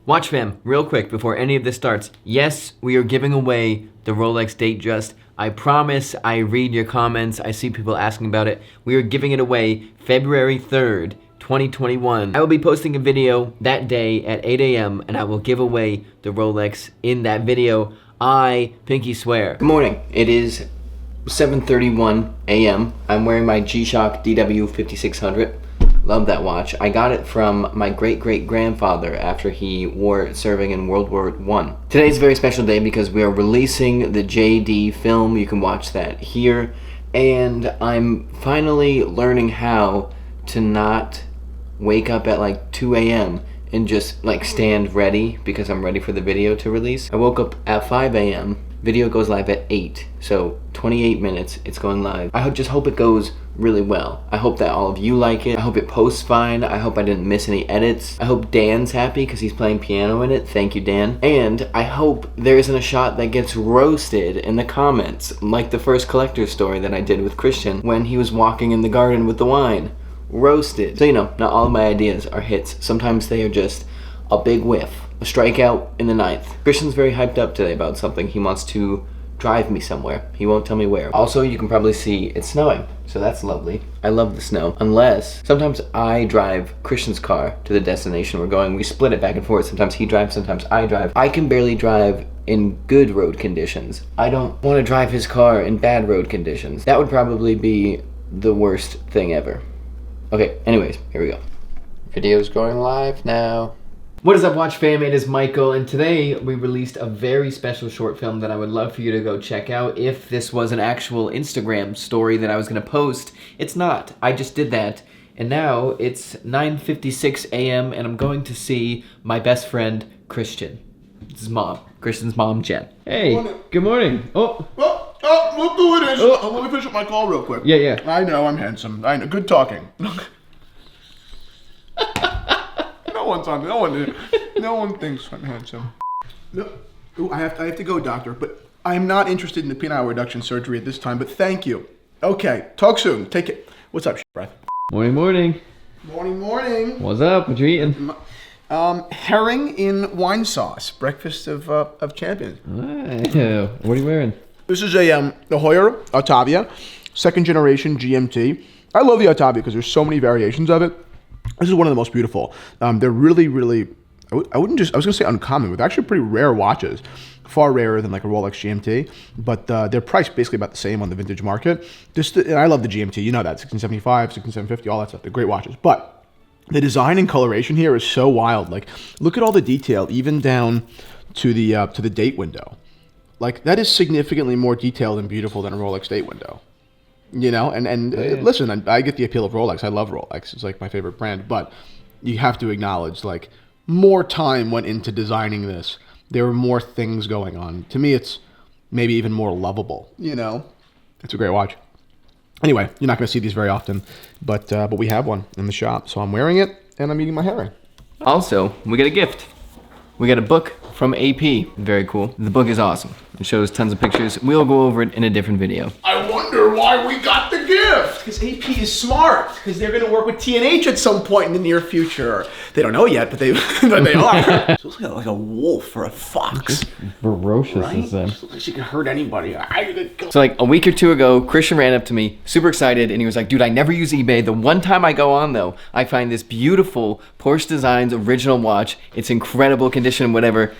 Watch fam, real quick before any of this starts. Yes, we are giving away the Rolex Datejust. I promise I read your comments. I see people asking about it. We are giving it away February 3rd, 2021. I will be posting a video that day at 8 a.m. and I will give away the Rolex in that video. I pinky swear. Good morning. It is 7:31 a.m. I'm wearing my G-Shock DW 5600. Love that watch. I got it from my great-great-grandfather after he wore it serving in World War I. Today's a very special day because we are releasing the JD film. You can watch that here. And I'm finally learning how to not wake up at like 2 a.m. and just like stand ready because I'm ready for the video to release. I woke up at 5 a.m. Video goes live at 8, so 28 minutes, it's going live. I just hope it goes really well. I hope that all of you like it. I hope it posts fine. I hope I didn't miss any edits. I hope Dan's happy because he's playing piano in it. Thank you, Dan. And I hope there isn't a shot that gets roasted in the comments, like the first collector's story that I did with Christian when he was walking in the garden with the wine. Roasted. So, you know, not all of my ideas are hits. Sometimes they are just a big whiff. A strikeout in the 9th. Christian's very hyped up today about something. He wants to drive me somewhere. He won't tell me where. Also, you can probably see it's snowing, so that's lovely. I love the snow. Unless, sometimes I drive Christian's car to the destination we're going. We split it back and forth. Sometimes he drives, sometimes I drive. I can barely drive in good road conditions. I don't want to drive his car in bad road conditions. That would probably be the worst thing ever. Okay, anyways, here we go. Video's going live now. What is up, Watch fam? It is Michael, and today we released a very special short film that I would love for you to go check out. If this was an actual Instagram story that I was going to post, it's not. I just did that, and now it's 9:56 a.m. and I'm going to see my best friend, Christian. This is mom. Christian's mom, Jen. Hey, good morning. Oh, look who it is. Oh, let me finish up my call real quick. Yeah. I know, I'm handsome. I know, good talking. No one thinks I'm handsome. No, ooh, I have to go, doctor, but I'm not interested in the penile reduction surgery at this time, but thank you. Okay, talk soon. Take it. What's up, breath? morning. Morning. What's up? What you eating? Herring in wine sauce. Breakfast of champions. Wow. What are you wearing? This is a Hoyer Ottavia, 2nd generation GMT. I love the Ottavia because there's so many variations of it. This is one of the most beautiful. They're really, I was gonna say uncommon, but they're actually pretty rare watches. Far rarer than like a Rolex GMT, but they're priced basically about the same on the vintage market. And I love the GMT, you know that, 1675, 16750, all that stuff. They're great watches, but the design and coloration here is so wild. Like, look at all the detail, even down to the date window. Like, that is significantly more detailed and beautiful than a Rolex date window. You know, listen, I get the appeal of Rolex. I love Rolex. It's like my favorite brand, but you have to acknowledge, like, more time went into designing this. There were more things going on. To me, it's maybe even more lovable, you know? It's a great watch. Anyway, you're not going to see these very often, but we have one in the shop. So I'm wearing it, and I'm eating my herring. Also, we get a gift. We got a book from AP. Very cool. The book is awesome. It shows tons of pictures. We'll go over it in a different video. I wonder why we got the gift. Because AP is smart. Because they're going to work with T&H at some point in the near future. They don't know yet, but they are. It looks like a wolf or a fox. Ferocious, right? is them. Looks like she can hurt anybody. So like a week or two ago, Christian ran up to me, super excited, and he was like, dude, I never use eBay. The one time I go on though, I find this beautiful Porsche Designs original watch. It's incredible condition, whatever.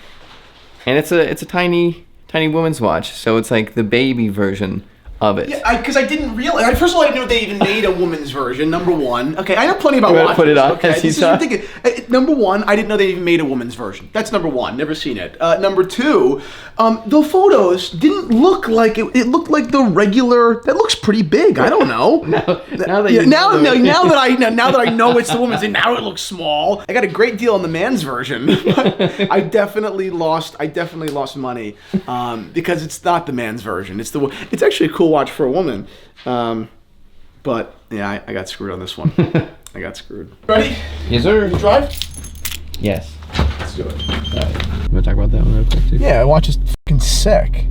And it's a tiny woman's watch. So it's like the baby version of it. Yeah, because I didn't realize. First of all, I didn't know they even made a woman's version. Number one. Okay, I know plenty about watches. Put it on. Okay, this is ridiculous. Number one, I didn't know they even made a woman's version. That's number one. Never seen it. Number two, the photos didn't look like it. It looked like the regular. That looks pretty big. I don't know. now that I know it's the woman's, and now it looks small. I got a great deal on the man's version. I definitely lost money because it's not the man's version. It's actually a cool watch for a woman, but yeah, I got screwed on this one. I got screwed. Ready? Yes, sir. You drive? Yes. Let's do it. All right. want to talk about that one real quick too? Yeah, the watch is fucking sick.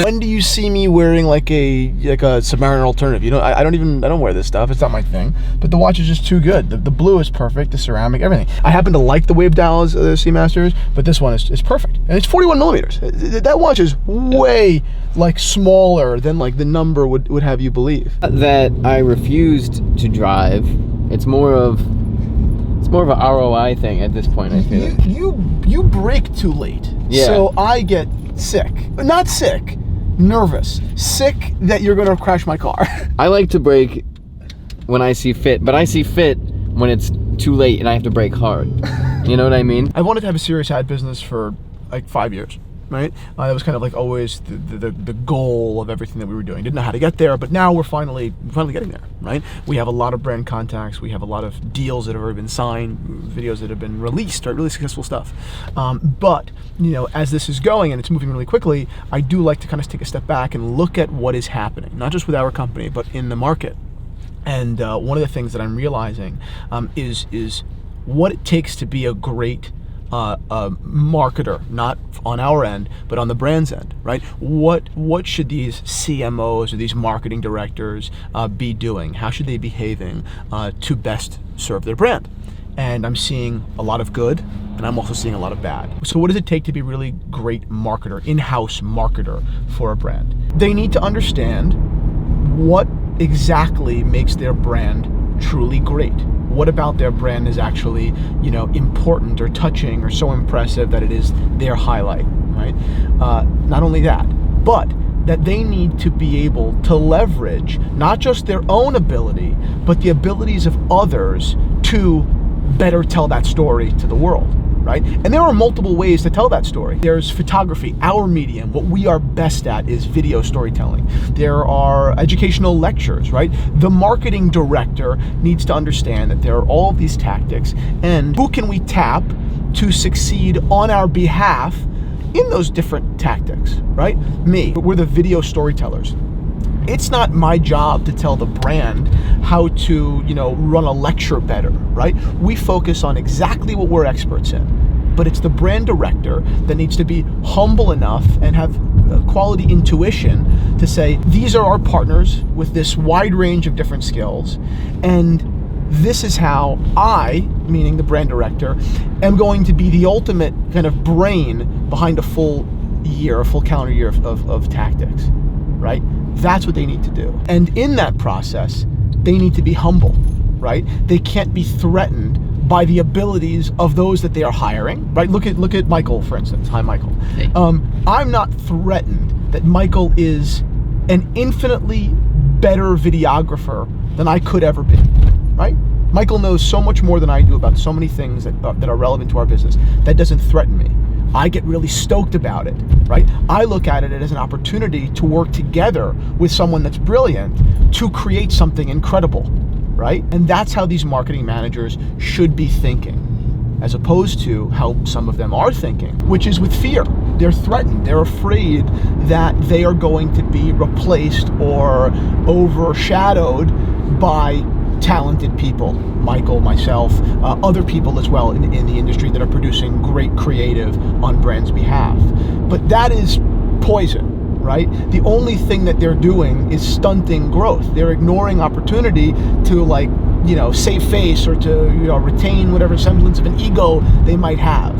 When do you see me wearing like a Submariner alternative? You know, I don't wear this stuff. It's not my thing. But the watch is just too good. The blue is perfect. The ceramic, everything. I happen to like the Wave Dials, the Seamasters, but this one is perfect. And it's 41 millimeters. That watch is way like smaller than like the number would have you believe. That I refused to drive. It's more of a ROI thing at this point. I feel like. You brake too late. Yeah. So I get sick. Not sick. Nervous. Sick that you're gonna crash my car. I like to brake when I see fit, but I see fit when it's too late and I have to brake hard. You know what I mean? I wanted to have a serious ad business for like 5 years, right? That was kind of like always the goal of everything that we were doing. Didn't know how to get there, but now we're finally getting there, right? We have a lot of brand contacts. We have a lot of deals that have already been signed, videos that have been released, right? Really successful stuff. But, you know, as this is going and it's moving really quickly, I do like to kind of take a step back and look at what is happening, not just with our company, but in the market. And one of the things that I'm realizing is what it takes to be a great marketer, not on our end, but on the brand's end, right? What should these CMOs or these marketing directors be doing? How should they be behaving to best serve their brand? And I'm seeing a lot of good, and I'm also seeing a lot of bad. So what does it take to be a really great marketer, in-house marketer for a brand? They need to understand what exactly makes their brand truly great. What about their brand is actually, you know, important or touching or so impressive that it is their highlight, right? Not only that, but that they need to be able to leverage not just their own ability, but the abilities of others to better tell that story to the world, right? And there are multiple ways to tell that story. There's photography, our medium. What we are best at is video storytelling. There are educational lectures, right? The marketing director needs to understand that there are all of these tactics, and who can we tap to succeed on our behalf in those different tactics, right? Me, we're the video storytellers. It's not my job to tell the brand how to, you know, run a lecture better, right? We focus on exactly what we're experts in, but it's the brand director that needs to be humble enough and have quality intuition to say, these are our partners with this wide range of different skills, and this is how I, meaning the brand director, am going to be the ultimate kind of brain behind a full calendar year of tactics, right? That's what they need to do. And in that process, they need to be humble, right? They can't be threatened by the abilities of those that they are hiring, right? Look at Michael, for instance. Hi, Michael. Hey. I'm not threatened that Michael is an infinitely better videographer than I could ever be, right? Michael knows so much more than I do about so many things that are relevant to our business. That doesn't threaten me. I get really stoked about it, right? I look at it as an opportunity to work together with someone that's brilliant to create something incredible, right? And that's how these marketing managers should be thinking, as opposed to how some of them are thinking, which is with fear. They're threatened. They're afraid that they are going to be replaced or overshadowed by talented people, Michael, myself, other people as well in the industry that are producing great creative on brands' behalf. But that is poison, right? The only thing that they're doing is stunting growth. They're ignoring opportunity to, like, you know, save face or to, you know, retain whatever semblance of an ego they might have.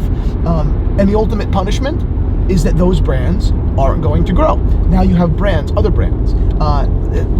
And the ultimate punishment is that those brands aren't going to grow. Now you have brands, other brands.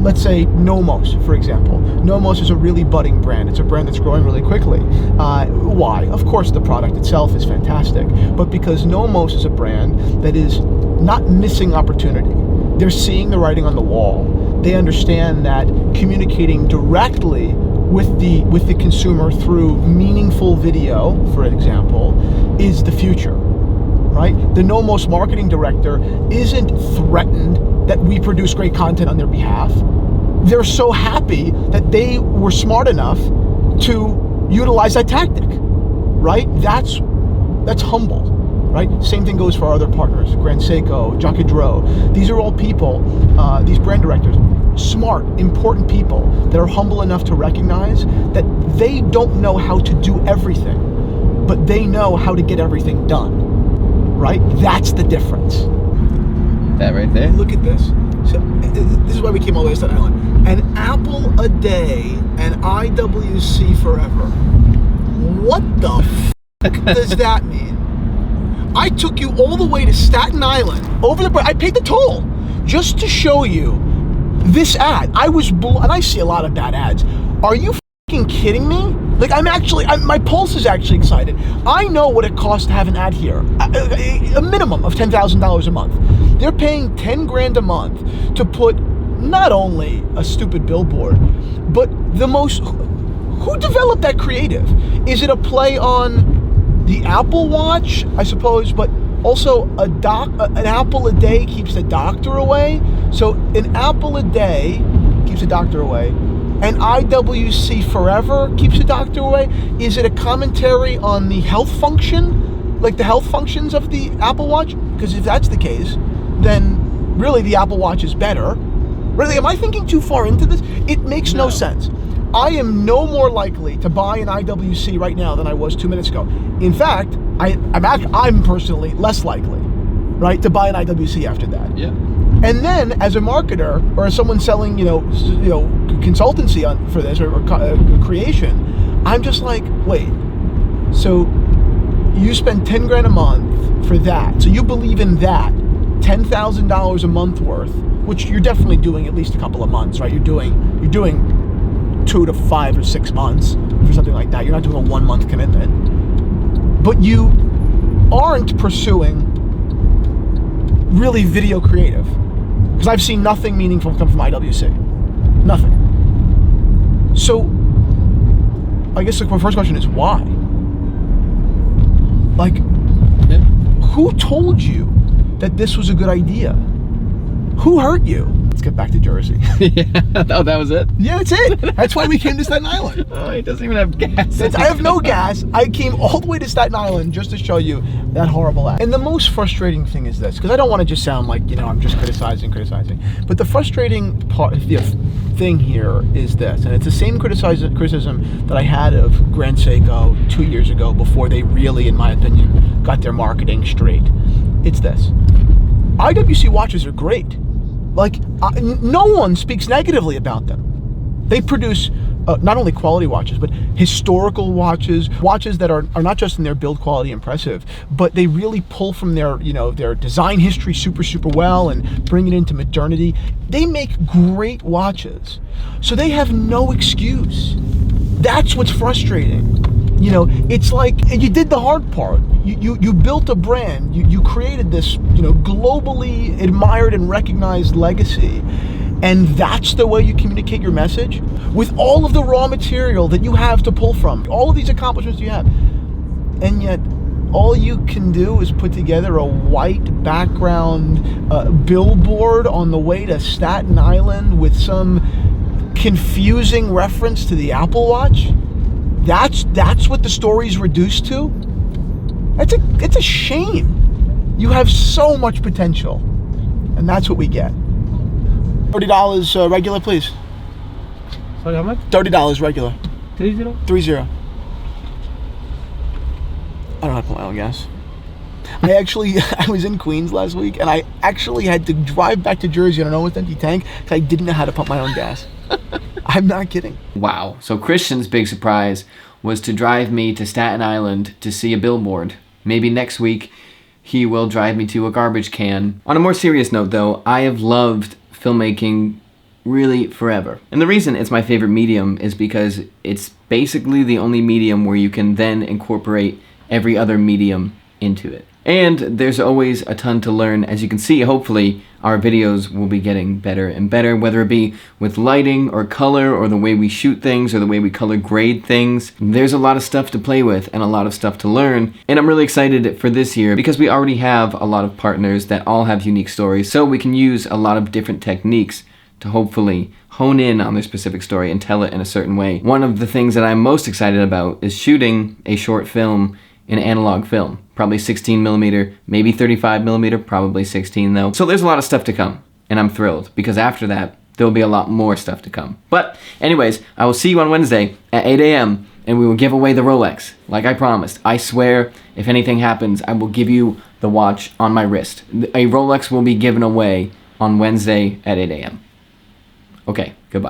Let's say Nomos, for example. Nomos is a really budding brand. It's a brand that's growing really quickly. Why? Of course, the product itself is fantastic, but because Nomos is a brand that is not missing opportunity. They're seeing the writing on the wall. They understand that communicating directly with the consumer through meaningful video, for example, is the future. Right? The Nomos marketing director isn't threatened that we produce great content on their behalf. They're so happy that they were smart enough to utilize that tactic, right? That's humble, right? Same thing goes for our other partners, Grand Seiko, Jacques Dro. These are all people, these brand directors, smart, important people that are humble enough to recognize that they don't know how to do everything, but they know how to get everything done. right? That's the difference. That right there. Look at this. So this is why we came all the way to Staten Island. An apple a day and IWC forever. What the f does that mean? I took you all the way to Staten Island, I paid the toll, just to show you this ad. I was and I see a lot of bad ads. Are you f***ing kidding me? Like, my pulse is actually excited. I know what it costs to have an ad here. A minimum of $10,000 a month. They're paying 10 grand a month to put not only a stupid billboard, but who developed that creative? Is it a play on the Apple Watch, I suppose, but also an apple a day keeps the doctor away? So an apple a day keeps the doctor away, and IWC forever keeps the doctor away? Is it a commentary on the health function, like the health functions of the Apple Watch? Because if that's the case, then really the Apple Watch is better. Really, am I thinking too far into this? It makes no sense. I am no more likely to buy an IWC right now than I was 2 minutes ago. In fact, I'm personally less likely, right, to buy an IWC after that. Yeah. And then, as a marketer or as someone selling, consultancy for this or creation, I'm just like, wait. So you spend 10 grand a month for that. So you believe in that $10,000 a month worth, which you're definitely doing at least a couple of months, right? You're doing 2 to 5 or 6 months for something like that. You're not doing a 1 month commitment, but you aren't pursuing really video creative, because I've seen nothing meaningful come from IWC. Nothing. So I guess my first question is why? Like, who told you that this was a good idea? Who hurt you? Let's get back to Jersey. Yeah. Oh, that was it? Yeah, that's it. That's why we came to Staten Island. Oh, he doesn't even have gas. I have no gas. I came all the way to Staten Island just to show you that horrible ad. And the most frustrating thing is this, because I don't want to just sound like, I'm just criticizing. But the frustrating thing here is this, and it's the same criticism that I had of Grand Seiko 2 years ago before they really, in my opinion, got their marketing straight. It's this. IWC watches are great. Like, no one speaks negatively about them. They produce not only quality watches, but historical watches that are not just in their build quality impressive, but they really pull from their design history super well and bring it into modernity. They make great watches, so they have no excuse. That's what's frustrating. It's like you did the hard part. You built a brand. You created this, globally admired and recognized legacy. And that's the way you communicate your message? With all of the raw material that you have to pull from, all of these accomplishments you have. And yet, all you can do is put together a white background billboard on the way to Staten Island with some confusing reference to the Apple Watch? That's what the story's reduced to? It's a shame. You have so much potential, and that's what we get. $30 regular, please. Sorry, how much? $30 regular. 30? 30. I don't have to put my own gas. I was in Queens last week, and I actually had to drive back to Jersey on an almost empty tank because I didn't know how to pump my own gas. I'm not kidding. Wow. So Christian's big surprise was to drive me to Staten Island to see a billboard. Maybe next week he will drive me to a garbage can. On a more serious note though, I have loved filmmaking really forever. And the reason it's my favorite medium is because it's basically the only medium where you can then incorporate every other medium into it. And there's always a ton to learn. As you can see, hopefully our videos will be getting better and better, whether it be with lighting or color or the way we shoot things or the way we color grade things. There's a lot of stuff to play with and a lot of stuff to learn. And I'm really excited for this year because we already have a lot of partners that all have unique stories, so we can use a lot of different techniques to hopefully hone in on their specific story and tell it in a certain way. One of the things that I'm most excited about is shooting a short film in analog film, probably 16mm, maybe 35mm, probably 16 though. So there's a lot of stuff to come, and I'm thrilled because after that, there'll be a lot more stuff to come. But anyways, I will see you on Wednesday at 8 a.m. and we will give away the Rolex, like I promised. I swear, if anything happens, I will give you the watch on my wrist. A Rolex will be given away on Wednesday at 8 a.m. Okay, goodbye.